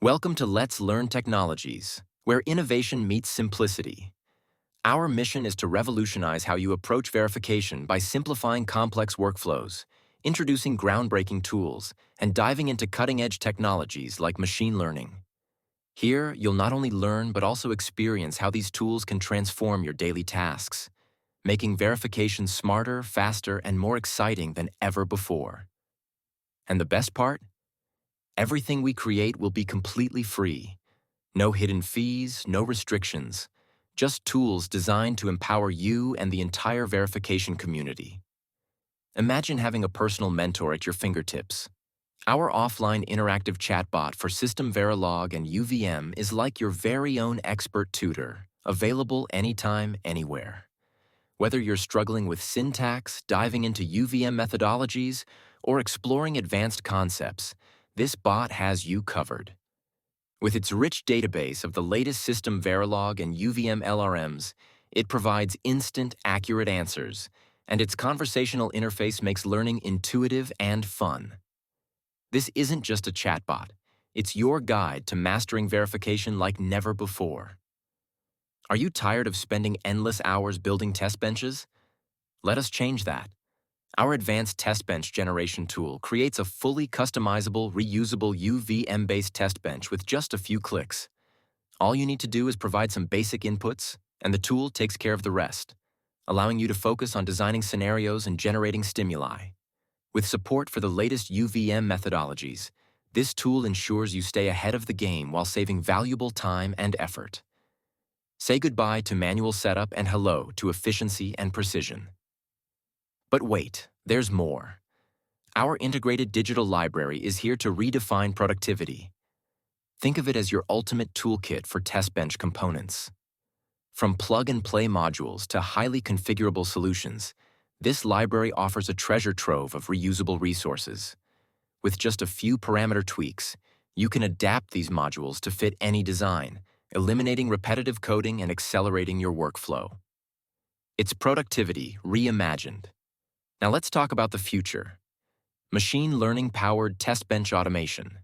Welcome to Let's Learn Technologies, where innovation meets simplicity. Our mission is to revolutionize how you approach verification by simplifying complex workflows, introducing groundbreaking tools, and diving into cutting-edge technologies like machine learning. Here, you'll not only learn but also experience how these tools can transform your daily tasks, making verification smarter, faster, and more exciting than ever before. And the best part? Everything we create will be completely free. No hidden fees, no restrictions, just tools designed to empower you and the entire verification community. Imagine having a personal mentor at your fingertips. Our offline interactive chatbot for System Verilog and UVM is like your very own expert tutor, available anytime, anywhere. Whether you're struggling with syntax, diving into UVM methodologies, or exploring advanced concepts, this bot has you covered. With its rich database of the latest System Verilog and UVM LRMs, it provides instant, accurate answers, and its conversational interface makes learning intuitive and fun. This isn't just a chatbot. It's your guide to mastering verification like never before. Are you tired of spending endless hours building test benches? Let us change that. Our advanced test bench generation tool creates a fully customizable, reusable UVM-based test bench with just a few clicks. All you need to do is provide some basic inputs, and the tool takes care of the rest, allowing you to focus on designing scenarios and generating stimuli. With support for the latest UVM methodologies, this tool ensures you stay ahead of the game while saving valuable time and effort. Say goodbye to manual setup and hello to efficiency and precision. But wait, there's more. Our integrated digital library is here to redefine productivity. Think of it as your ultimate toolkit for test bench components. From plug-and-play modules to highly configurable solutions, this library offers a treasure trove of reusable resources. With just a few parameter tweaks, you can adapt these modules to fit any design, eliminating repetitive coding and accelerating your workflow. It's productivity reimagined. Now let's talk about the future. Machine learning-powered test bench automation.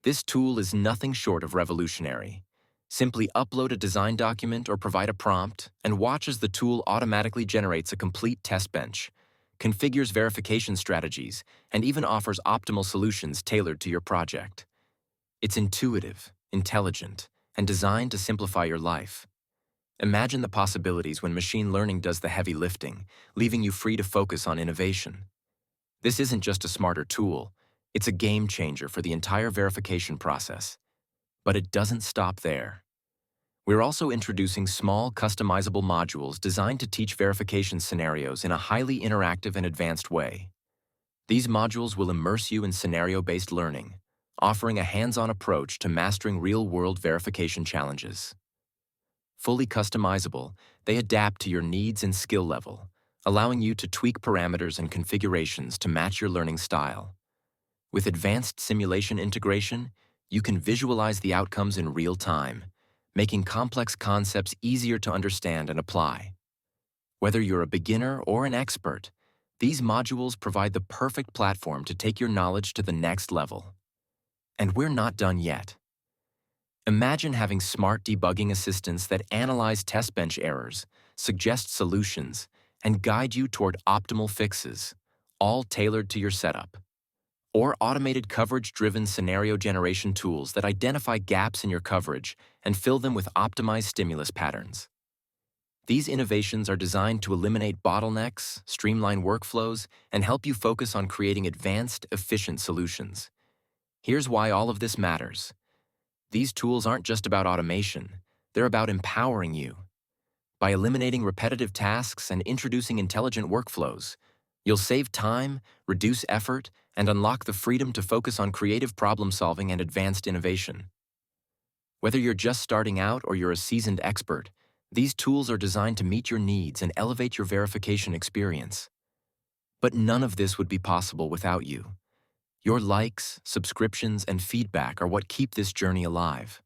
This tool is nothing short of revolutionary. Simply upload a design document or provide a prompt, and watch as the tool automatically generates a complete test bench, configures verification strategies, and even offers optimal solutions tailored to your project. It's intuitive, intelligent, and designed to simplify your life. Imagine the possibilities when machine learning does the heavy lifting, leaving you free to focus on innovation. This isn't just a smarter tool, it's a game changer for the entire verification process. But it doesn't stop there. We're also introducing small, customizable modules designed to teach verification scenarios in a highly interactive and advanced way. These modules will immerse you in scenario-based learning, offering a hands-on approach to mastering real-world verification challenges. Fully customizable, they adapt to your needs and skill level, allowing you to tweak parameters and configurations to match your learning style. With advanced simulation integration, you can visualize the outcomes in real time, making complex concepts easier to understand and apply. Whether you're a beginner or an expert, these modules provide the perfect platform to take your knowledge to the next level. And we're not done yet. Imagine having smart debugging assistants that analyze test bench errors, suggest solutions, and guide you toward optimal fixes, all tailored to your setup. Or automated coverage-driven scenario generation tools that identify gaps in your coverage and fill them with optimized stimulus patterns. These innovations are designed to eliminate bottlenecks, streamline workflows, and help you focus on creating advanced, efficient solutions. Here's why all of this matters. These tools aren't just about automation, they're about empowering you. By eliminating repetitive tasks and introducing intelligent workflows, you'll save time, reduce effort, and unlock the freedom to focus on creative problem-solving and advanced innovation. Whether you're just starting out or you're a seasoned expert, these tools are designed to meet your needs and elevate your verification experience. But none of this would be possible without you. Your likes, subscriptions, and feedback are what keep this journey alive.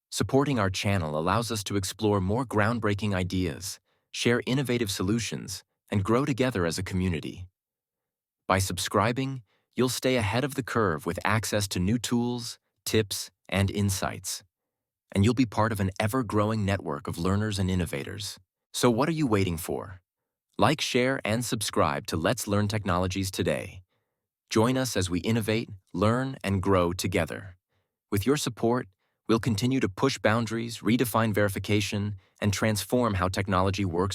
Supporting our channel allows us to explore more groundbreaking ideas, share innovative solutions, and grow together as a community. By subscribing, you'll stay ahead of the curve with access to new tools, tips, and insights. And you'll be part of an ever-growing network of learners and innovators. So what are you waiting for? Like, share, and subscribe to Let's Learn Technologies today. Join us as we innovate, learn, and grow together. With your support, we'll continue to push boundaries, redefine verification, and transform how technology works